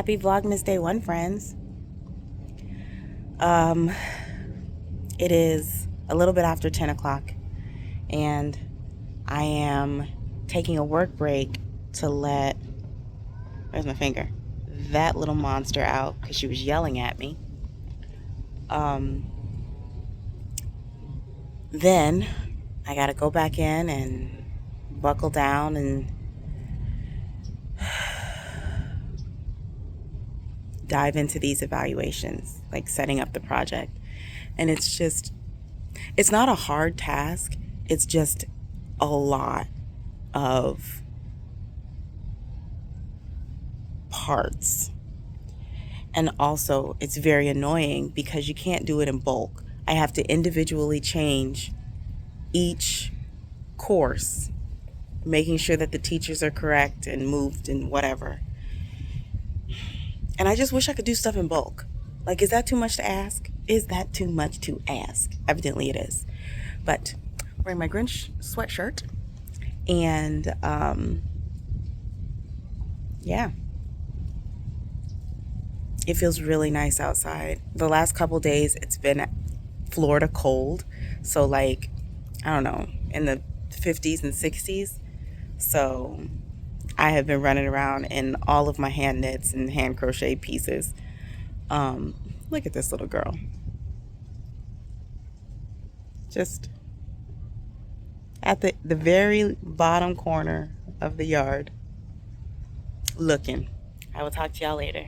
Happy Vlogmas Day 1, friends. It is a little bit after 10 o'clock, and I am taking a work break to let, where's my finger? That little monster out because she was yelling at me. Then I got to go back in and buckle down and dive into these evaluations, like setting up the project. And it's not a hard task. It's just a lot of parts. And also, it's very annoying because you can't do it in bulk. I have to individually change each course, making sure that the teachers are correct and moved and whatever. And I just wish I could do stuff in bulk. Like, is that too much to ask? Is that too much to ask? Evidently it is. But I'm wearing my Grinch sweatshirt. And, yeah. It feels really nice outside. The last couple days, it's been Florida cold. So, like, I don't know, in the 50s and 60s. So I have been running around in all of my hand knits and hand crochet pieces. Look at this little girl. Just at the very bottom corner of the yard looking. I will talk to y'all later.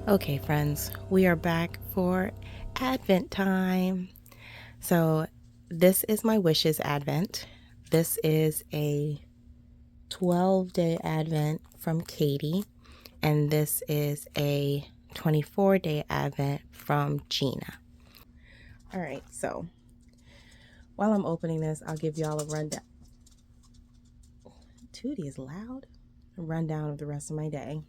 Okay, friends, we are back for Advent time. So this is my wishes Advent. This is a 12-day Advent from Katie, and this is a 24-day Advent from Gina. All right, so while I'm opening this, I'll give y'all a rundown. Tootie is loud. A rundown of the rest of my day.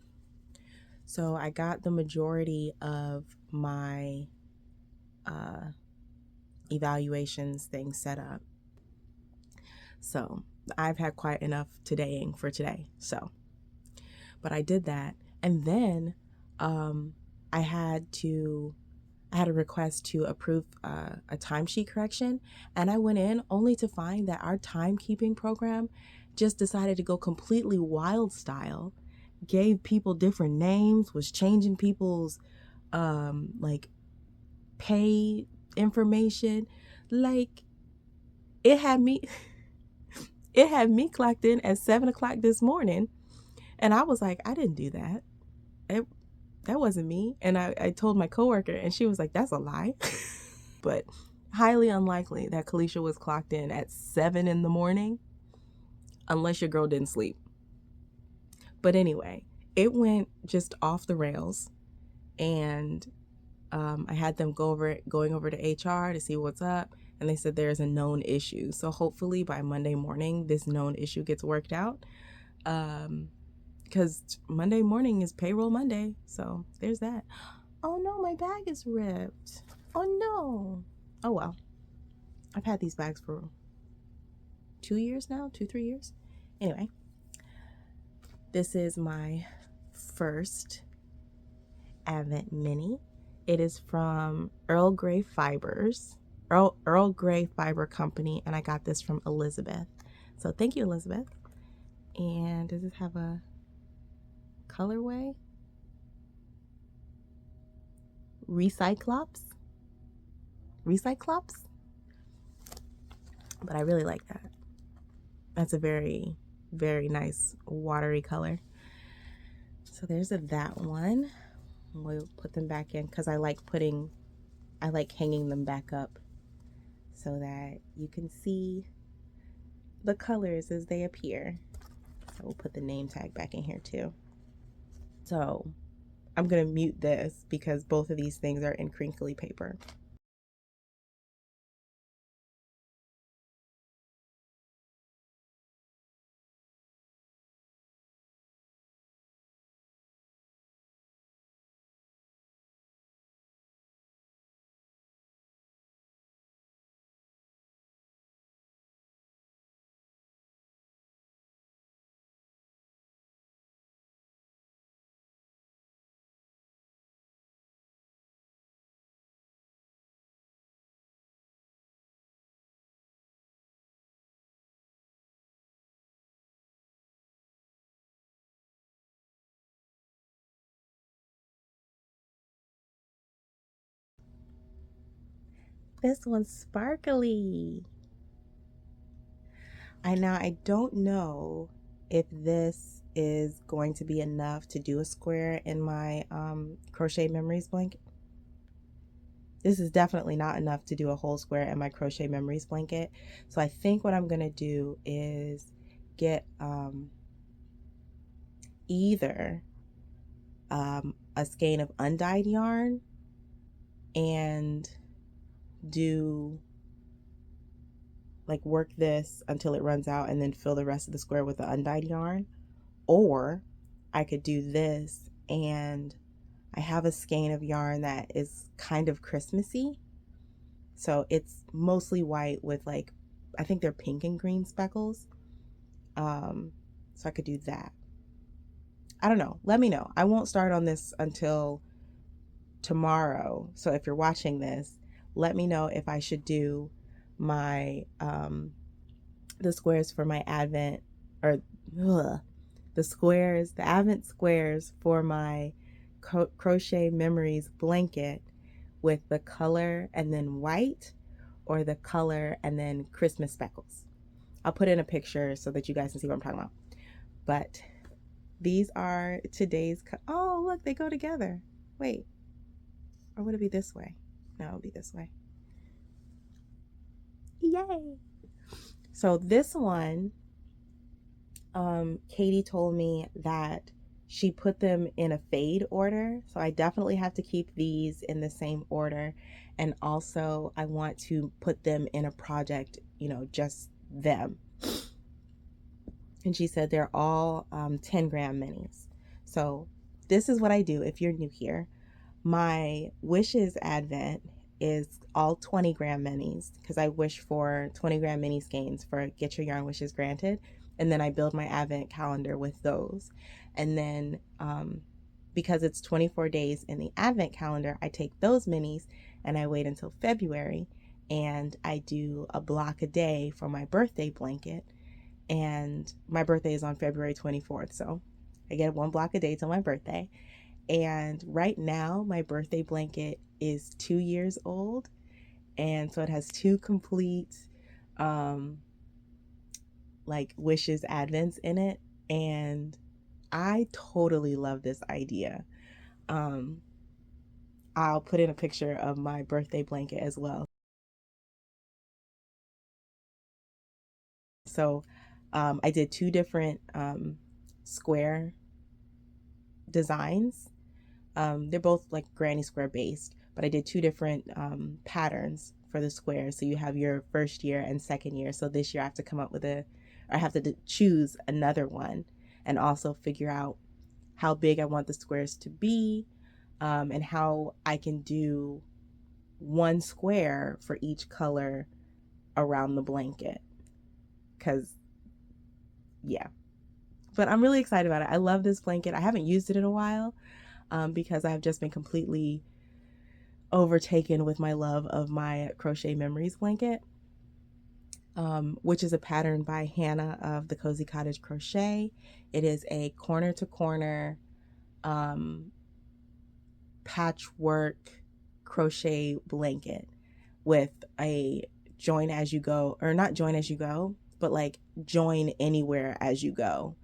So I got the majority of my evaluations things set up. So I've had quite enough todaying for today. So, but I did that. And then I had a request to approve a timesheet correction. And I went in only to find that our timekeeping program just decided to go completely wild style, gave people different names, was changing people's like pay information. Like it had me clocked in at 7 o'clock this morning, and I was like, I didn't do that. That wasn't me. And I told my coworker, and she was like, that's a lie. But highly unlikely that Kalisha was clocked in at 7 in the morning, unless your girl didn't sleep. But anyway, it went just off the rails, and I had them going over to HR to see what's up, and they said there's a known issue. So hopefully by Monday morning, this known issue gets worked out, because Monday morning is payroll Monday. So there's that. Oh no, my bag is ripped. Oh no. Oh well. I've had these bags for 2 years now, 3 years. Anyway, this is my first Advent mini. It is from Earl Grey Fibers, Earl Grey Fiber Company, and I got this from Elizabeth. So thank you, Elizabeth. And does it have a colorway? Recyclops? But I really like that. That's a very, very nice watery color. So there's that one. We'll put them back in because I like hanging them back up so that you can see the colors as they appear. So we'll put the name tag back in here too. So I'm going to mute this because both of these things are in crinkly paper. This one's sparkly. I don't know if this is going to be enough to do a square in my crochet memories blanket. This is definitely not enough to do a whole square in my crochet memories blanket. So I think what I'm gonna do is get either a skein of undyed yarn and do like work this until it runs out and then fill the rest of the square with the undyed yarn, or I could do this, and I have a skein of yarn that is kind of Christmassy, so it's mostly white with like, I think they're pink and green speckles. So I could do that. I don't know, let me know. I won't start on this until tomorrow, so if you're watching this, let me know if I should do my the squares for my advent, or the advent squares for my crochet memories blanket with the color and then white, or the color and then Christmas speckles. I'll put in a picture so that you guys can see what I'm talking about. But these are today's oh look, they go together. Wait, or would it be this way? No, it'll be this way. Yay! So this one, Katie told me that she put them in a fade order, so I definitely have to keep these in the same order. And also I want to put them in a project, you know, just them. And she said they're all 10-gram minis. So this is what I do if you're new here. My wishes advent is all 20-gram minis because I wish for 20-gram mini skeins for Get Your Yarn Wishes Granted. And then I build my advent calendar with those. And then because it's 24 days in the advent calendar, I take those minis and I wait until February and I do a block a day for my birthday blanket. And my birthday is on February 24th, so I get one block a day till my birthday. And right now my birthday blanket is 2 years old, and so it has 2 complete like wishes advents in it, and I totally love this idea. I'll put in a picture of my birthday blanket as well. So I did 2 different square designs. They're both like granny square based, but I did 2 different patterns for the squares. So you have your first year and second year. So this year I have to come up with I have to choose another one and also figure out how big I want the squares to be, and how I can do one square for each color around the blanket. Cause yeah, but I'm really excited about it. I love this blanket. I haven't used it in a while because I've just been completely overtaken with my love of my Crochet Memories blanket, which is a pattern by Hannah of the Cozy Cottage Crochet. It is a corner to corner patchwork crochet blanket with a join as you go, or not join as you go, but like join anywhere as you go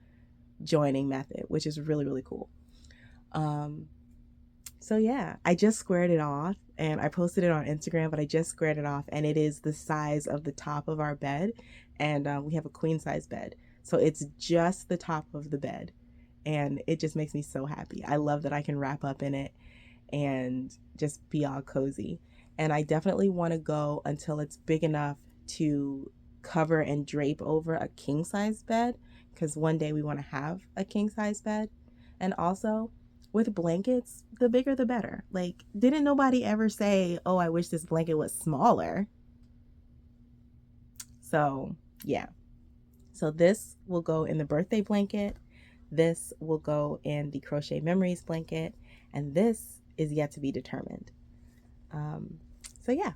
joining method, which is really, really cool. So yeah, I just squared it off and I posted it on Instagram, but I just squared it off and it is the size of the top of our bed. And we have a queen size bed. So it's just the top of the bed. And it just makes me so happy. I love that I can wrap up in it and just be all cozy. And I definitely want to go until it's big enough to cover and drape over a king size bed, because one day we want to have a king size bed. And also with blankets, the bigger the better. Like, didn't nobody ever say, oh, I wish this blanket was smaller? So yeah, so this will go in the birthday blanket, this will go in the crochet memories blanket, and this is yet to be determined. So yeah,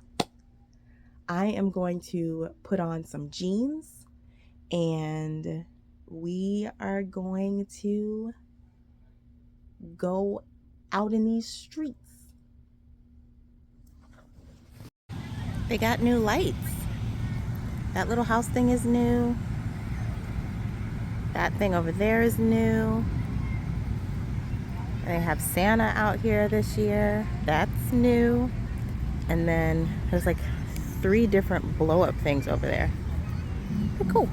I am going to put on some jeans and we are going to go out in these streets. They got new lights. That little house thing is new. That thing over there is new. They have Santa out here this year. That's new. And then there's like 3 different blow up things over there. They're cool.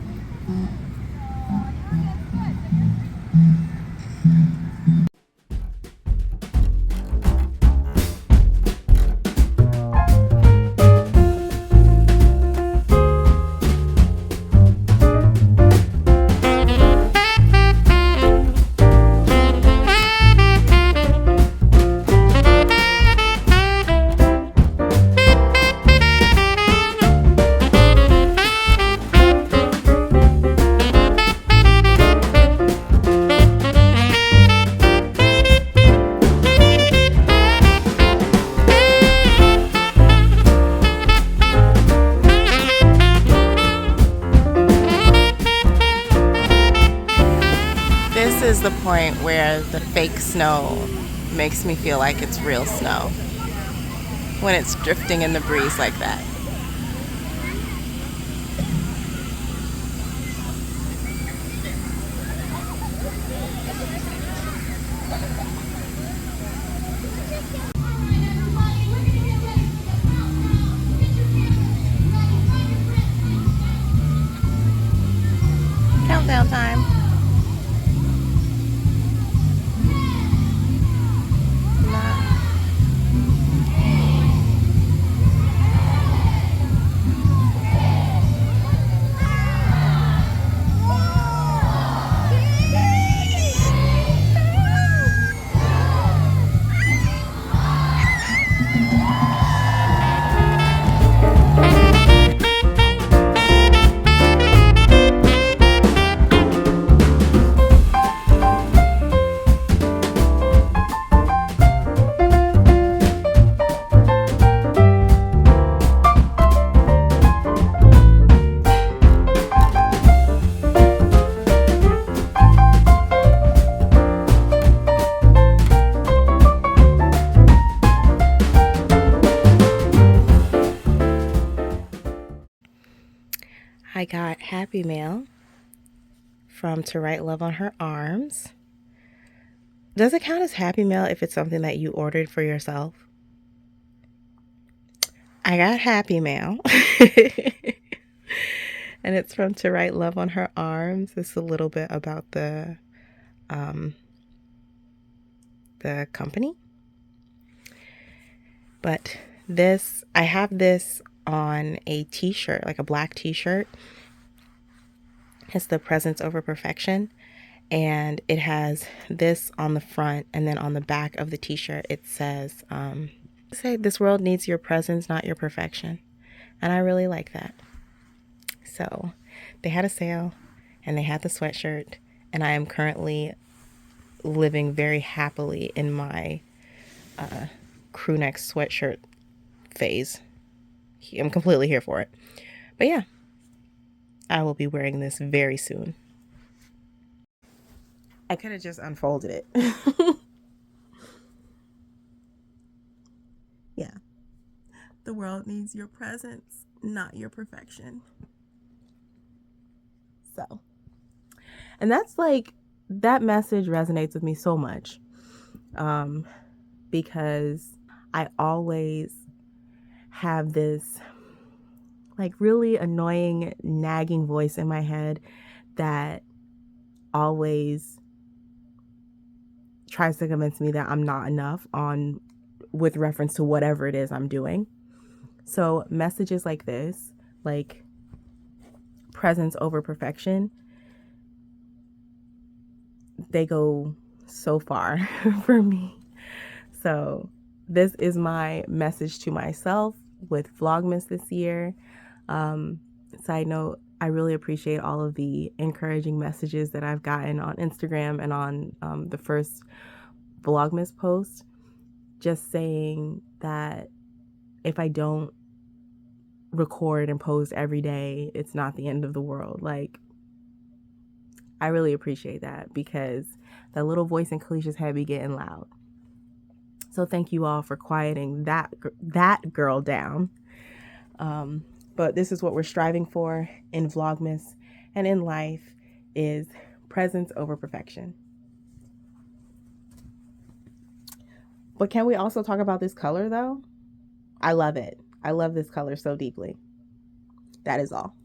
This is the point where the fake snow makes me feel like it's real snow. When it's drifting in the breeze like that. Countdown time. I got Happy Mail from To Write Love on Her Arms. Does it count as Happy Mail if it's something that you ordered for yourself? I got Happy Mail. And it's from To Write Love on Her Arms. It's a little bit about the company. But this, I have this on a t-shirt, like a black t-shirt. It's the Presence Over Perfection. And it has this on the front, and then on the back of the t-shirt it says, say, this world needs your presence, not your perfection. And I really like that. So they had a sale and they had the sweatshirt, and I am currently living very happily in my crew neck sweatshirt phase. I'm completely here for it. But yeah, I will be wearing this very soon. I could have just unfolded it. Yeah. The world needs your presence, not your perfection. So, and that's like, that message resonates with me so much. because I always have this like really annoying nagging voice in my head that always tries to convince me that I'm not enough with reference to whatever it is I'm doing. So messages like this, like presence over perfection, they go so far for me. So this is my message to myself with Vlogmas this year. Side note, I really appreciate all of the encouraging messages that I've gotten on Instagram and on the first Vlogmas post, just saying that if I don't record and post every day, it's not the end of the world. Like, I really appreciate that, because that little voice in Kalisha's head be getting loud. So thank you all for quieting that girl down. But this is what we're striving for in Vlogmas and in life, is presence over perfection. But can we also talk about this color though? I love it. I love this color so deeply. That is all.